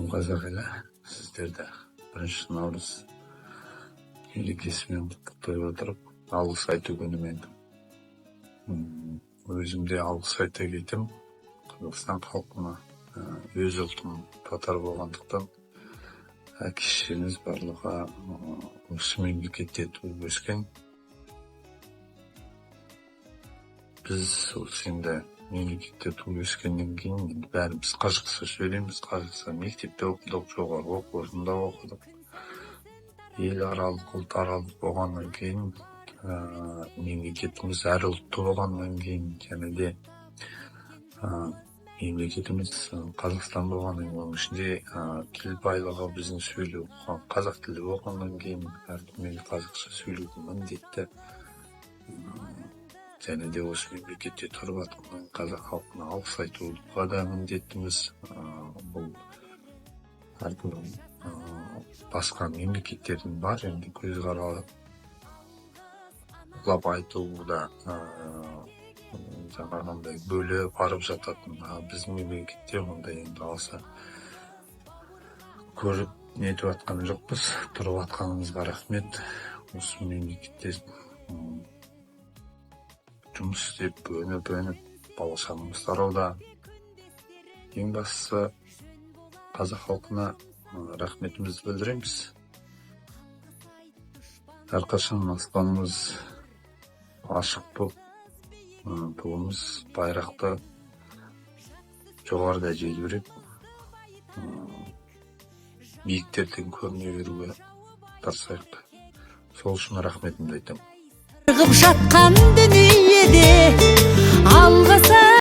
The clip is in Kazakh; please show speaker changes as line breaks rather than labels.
Қазақ елі сіздерді 1 наурыз мерекесімен құттықтай отырып, алғыс айту күнімен өзімде алғыс айта кетем. Қазақстан халқына, өз ұлтым татар болғандықтан, әке-шешеміз барлығы осы мемлекетте туып өскен. Біз осы енді мемлекетте туып өскеннен кейін бәріміз қазақша сөйлейміз, қазақша мектепте оқыдық, жоғарғы оқу орнында оқыдық. Ел аралық, ұлт аралық болғаннан кейін, мемлекетіміз әр ұлтты болғаннан кейін, және де мемлекетіміз Қазақстан болғаннан кейін, оның ішінде тіл байлығы біздің сөйлеу қазақ тілі болғаннан кейін, әркіммен қазақша сөйлеуге міндетті. Және де осы мемлекетте тұрып жатқан қазақ халқына алғыс айтуға да міндеттіміз. Бұл әркім басқа мемлекеттердің бар, енді көзқарасы айтуы да жаңағындай бөліп барып жататын. Біздің мемлекетте мұндай енді алса көріп нетіп жатқан жоқпыз. Тұрып жатқанымызға рахмет. Осы мемлекетте жұмыс істеп, өніп бала шағамыз тарауда. Ең бастысы қазақ халқына рахметімізді білдіреміз. Әрқашан аспанымыз ашық болып, туымыз байрақты жоғарыда желбіреп, биіктерден көріне беруге тырысайық. Сол үшін рахметімді айтамын.
Жатқан дүние